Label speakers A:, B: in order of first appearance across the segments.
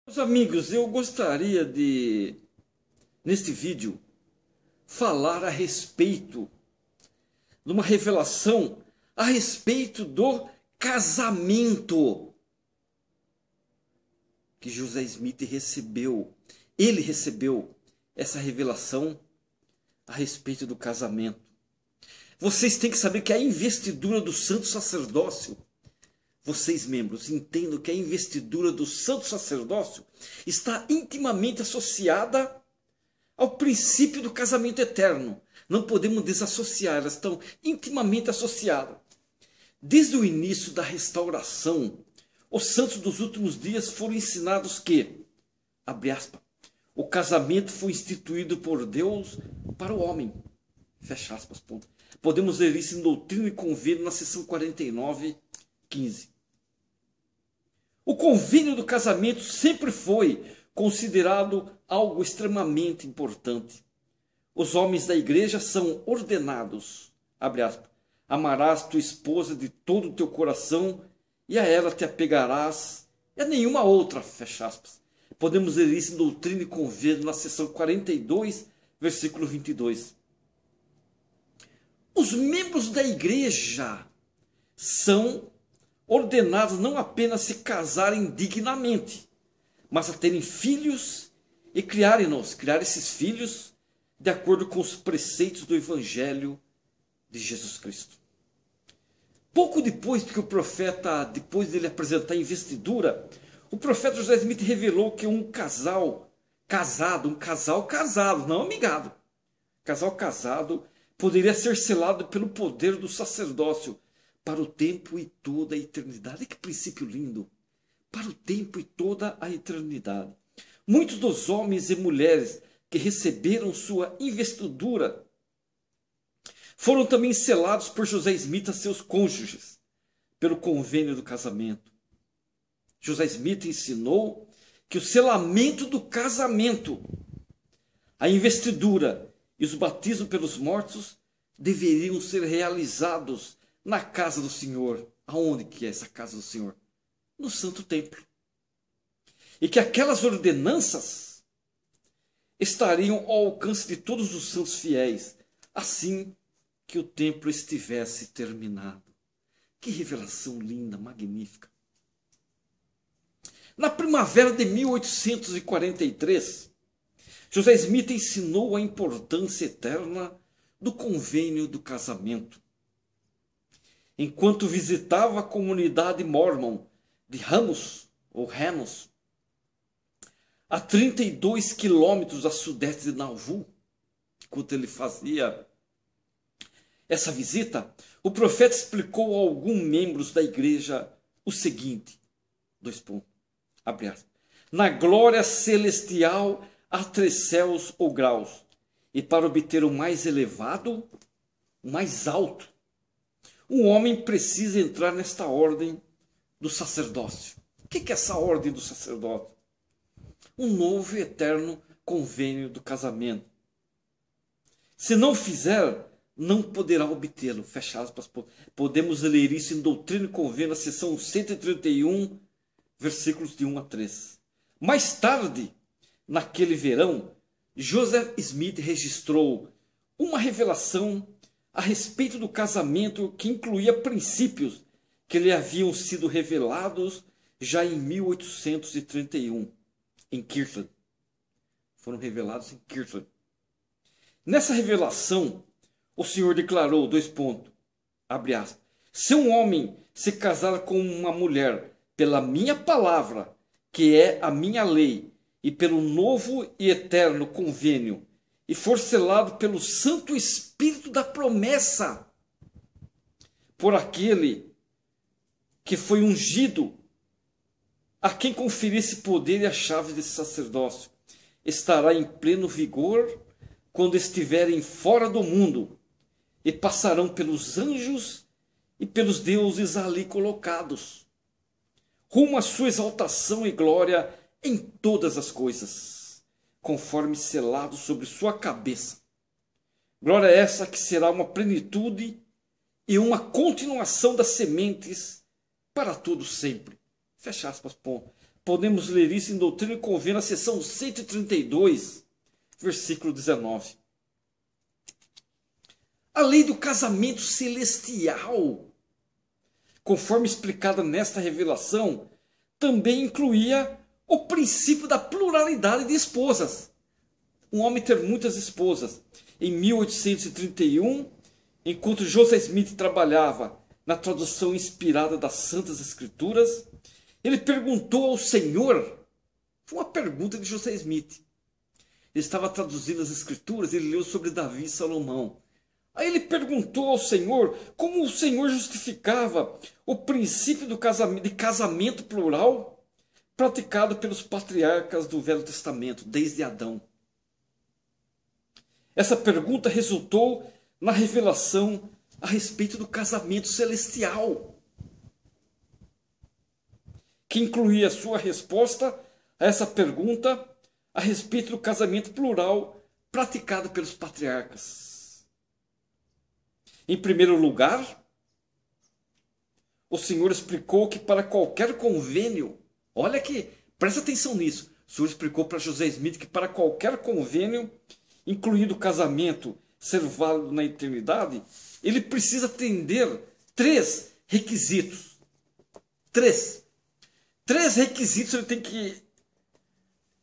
A: Meus amigos, eu gostaria de, neste vídeo, falar a respeito de uma revelação a respeito do casamento que José Smith recebeu. Ele recebeu essa revelação a respeito do casamento. Vocês têm que saber que a investidura do santo sacerdócio, vocês membros, entendam que a investidura do santo sacerdócio está intimamente associada ao princípio do casamento eterno. Não podemos desassociar, elas estão intimamente associadas. Desde o início da restauração, os santos dos últimos dias foram ensinados que, abre aspas, o casamento foi instituído por Deus para o homem. Fecha aspas, ponto. Podemos ler isso em Doutrina e Convênio, na seção 49, 15. O convênio do casamento sempre foi considerado algo extremamente importante. Os homens da igreja são ordenados, abre aspas, amarás tua esposa de todo o teu coração e a ela te apegarás e a nenhuma outra, fecha aspas. Podemos ler isso em Doutrina e Convênio, na seção 42, versículo 22. Os membros da igreja são ordenados não apenas a se casarem dignamente, mas a terem filhos e criar esses filhos de acordo com os preceitos do Evangelho de Jesus Cristo. Pouco depois que o profeta, depois dele apresentar a investidura, o profeta José Smith revelou que um casal casado, não amigado, casal casado, poderia ser selado pelo poder do sacerdócio para o tempo e toda a eternidade. Que princípio lindo! Para o tempo e toda a eternidade. Muitos dos homens e mulheres que receberam sua investidura foram também selados por José Smith a seus cônjuges, pelo convênio do casamento. José Smith ensinou que o selamento do casamento, a investidura e os batismos pelos mortos deveriam ser realizados na casa do Senhor. Aonde que é essa casa do Senhor? No Santo Templo. E que aquelas ordenanças estariam ao alcance de todos os santos fiéis, assim que o templo estivesse terminado. Que revelação linda, magnífica. Na primavera de 1843, José Smith ensinou a importância eterna do convênio do casamento. Enquanto visitava a comunidade mórmon de Ramos, a 32 quilômetros a sudeste de Nauvoo, enquanto ele fazia essa visita, o profeta explicou a alguns membros da igreja o seguinte, abre aspas, na glória celestial há 3 céus ou graus, e para obter o mais elevado, o mais alto, um homem precisa entrar nesta ordem do sacerdócio. O que é essa ordem do sacerdócio? Um novo e eterno convênio do casamento. Se não fizer, não poderá obtê-lo. Fecha aspas. Podemos ler isso em Doutrina e Convênio, na seção 131, versículos de 1 a 3. Mais tarde, naquele verão, Joseph Smith registrou uma revelação a respeito do casamento que incluía princípios que lhe haviam sido revelados já em 1831, em Kirtland. Foram revelados em Kirtland. Nessa revelação, o Senhor declarou, abre aspas, se um homem se casar com uma mulher pela minha palavra, que é a minha lei, e pelo novo e eterno convênio, e for selado pelo Santo Espírito da promessa, por aquele que foi ungido, a quem conferisse poder e a chave desse sacerdócio, estará em pleno vigor quando estiverem fora do mundo, e passarão pelos anjos e pelos deuses ali colocados, rumo à sua exaltação e glória em todas as coisas, conforme selado sobre sua cabeça. Glória essa que será uma plenitude e uma continuação das sementes para todo sempre. Fecha aspas, ponto. Podemos ler isso em Doutrina e Convênio, na seção 132, versículo 19. A lei do casamento celestial, conforme explicada nesta revelação, também incluía o princípio da pluralidade de esposas. Um homem ter muitas esposas. Em 1831, enquanto Joseph Smith trabalhava na tradução inspirada das Santas Escrituras, ele perguntou ao Senhor, foi uma pergunta de Joseph Smith. Ele estava traduzindo as Escrituras, ele leu sobre Davi e Salomão. Aí ele perguntou ao Senhor como o Senhor justificava o princípio de casamento plural praticado pelos patriarcas do Velho Testamento, desde Adão. Essa pergunta resultou na revelação a respeito do casamento celestial, que incluía a sua resposta a essa pergunta a respeito do casamento plural praticado pelos patriarcas. Em primeiro lugar, o Senhor explicou que para qualquer convênio, olha aqui, presta atenção nisso, o Senhor explicou para José Smith que para qualquer convênio, incluindo o casamento, ser válido na eternidade, ele precisa atender 3 requisitos. 3 requisitos ele tem que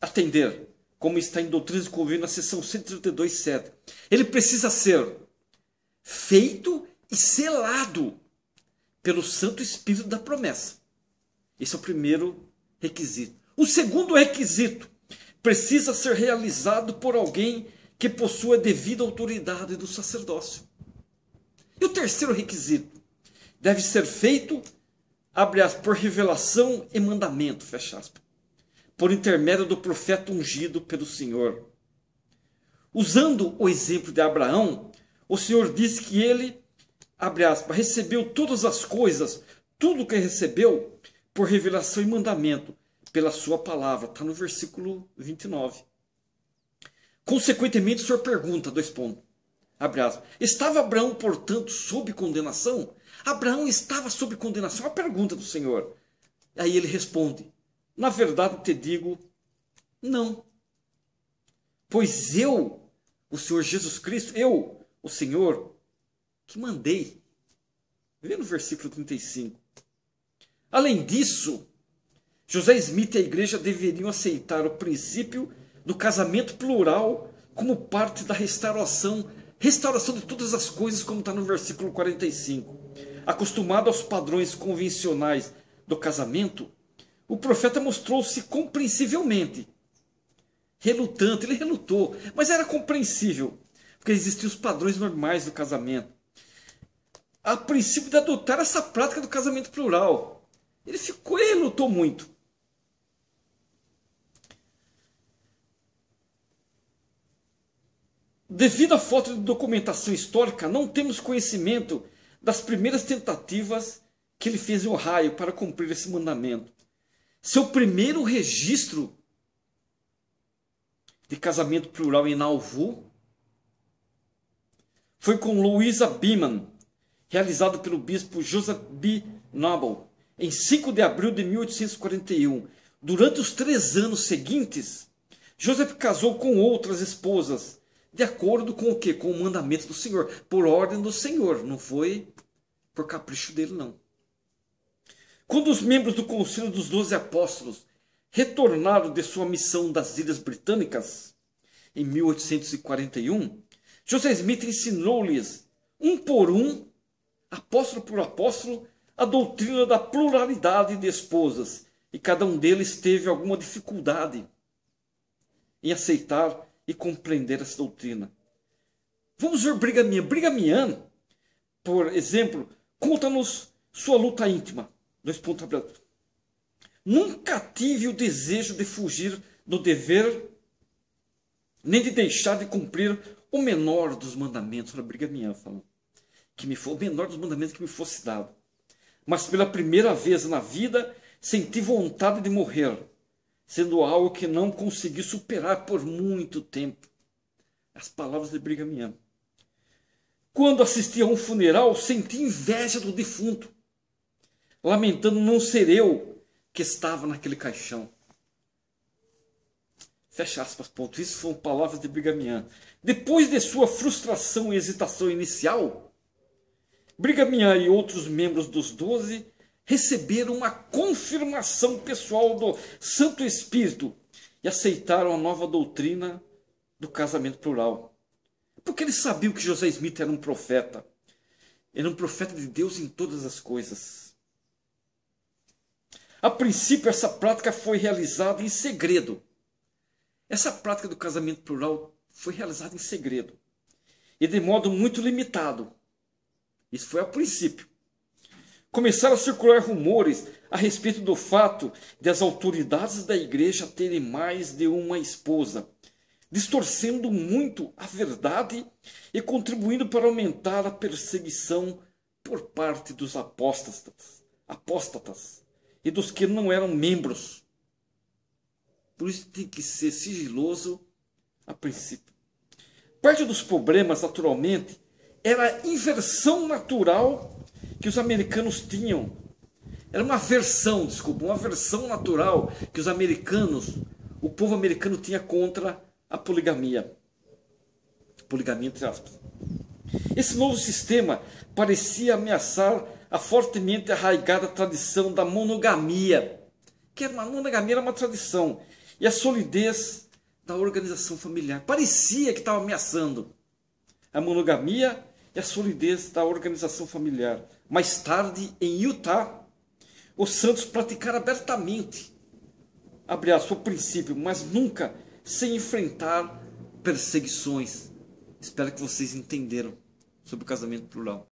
A: atender, como está em Doutrina e Convênio, na seção 132.7. Ele precisa ser feito e selado pelo Santo Espírito da promessa. Esse é o primeiro requisito. O segundo requisito precisa ser realizado por alguém que possua devida autoridade do sacerdócio. E o terceiro requisito deve ser feito, abre aspas, por revelação e mandamento, fecha aspas, por intermédio do profeta ungido pelo Senhor. Usando o exemplo de Abraão, o Senhor diz que ele, abre aspas, recebeu todas as coisas, tudo que recebeu, por revelação e mandamento, pela sua palavra. Está no versículo 29. Consequentemente, o Senhor pergunta, 2 pontos, abre aspas, estava Abraão, portanto, sob condenação? Abraão estava sob condenação? É uma pergunta do Senhor. Aí ele responde, na verdade te digo, não. Pois eu, o Senhor Jesus Cristo, eu, o Senhor, que mandei. Vê no versículo 35. Além disso, José Smith e a igreja deveriam aceitar o princípio do casamento plural como parte da restauração de todas as coisas, como está no versículo 45. Acostumado aos padrões convencionais do casamento, o profeta mostrou-se compreensivelmente relutante. Ele relutou, mas era compreensível, porque existiam os padrões normais do casamento. A princípio de adotar essa prática do casamento plural. Ele relutou muito. Devido à falta de documentação histórica, não temos conhecimento das primeiras tentativas que ele fez em Ohio para cumprir esse mandamento. Seu primeiro registro de casamento plural em Nauvoo foi com Louisa Beeman, realizado pelo bispo Joseph B. Noble, em 5 de abril de 1841. Durante os 3 anos seguintes, Joseph casou com outras esposas, de acordo com o quê? Com o mandamento do Senhor, por ordem do Senhor, não foi por capricho dele, não. Quando os membros do Conselho dos 12 Apóstolos retornaram de sua missão das Ilhas Britânicas, em 1841, José Smith ensinou-lhes, um por um, apóstolo por apóstolo, a doutrina da pluralidade de esposas, e cada um deles teve alguma dificuldade em aceitar e compreender essa doutrina. Vamos ver Brigham Young. Brigham Young, por exemplo, conta-nos sua luta íntima. 2 pontos. Nunca tive o desejo de fugir do dever, nem de deixar de cumprir o menor dos mandamentos. Era Brigham Young falando. O menor dos mandamentos que me fosse dado. Mas pela primeira vez na vida, senti vontade de morrer, sendo algo que não consegui superar por muito tempo. As palavras de Brigham Young. Quando assisti a um funeral, senti inveja do defunto, lamentando não ser eu que estava naquele caixão. Fecha aspas, ponto. Isso foram palavras de Brigham Young. Depois de sua frustração e hesitação inicial, Brigham Young e outros membros dos 12 receberam uma confirmação pessoal do Santo Espírito e aceitaram a nova doutrina do casamento plural. Porque eles sabiam que José Smith era um profeta. Era um profeta de Deus em todas as coisas. A princípio, essa prática foi realizada em segredo. Essa prática do casamento plural foi realizada em segredo. E de modo muito limitado. Isso foi a princípio. Começaram a circular rumores a respeito do fato de as autoridades da igreja terem mais de uma esposa, distorcendo muito a verdade e contribuindo para aumentar a perseguição por parte dos apóstatas e dos que não eram membros. Por isso tem que ser sigiloso a princípio. Parte dos problemas, naturalmente, era a inversão natural que os americanos tinham. Era uma versão natural que os americanos, o povo americano tinha contra a poligamia. Poligamia entre aspas. Esse novo sistema parecia ameaçar a fortemente arraigada tradição da monogamia, que era uma tradição, e a solidez da organização familiar. Parecia que estava ameaçando a monogamia e a solidez da organização familiar. Mais tarde, em Utah, os santos praticaram abertamente, abre aspas, o princípio, mas nunca sem enfrentar perseguições. Espero que vocês entenderam sobre o casamento plural.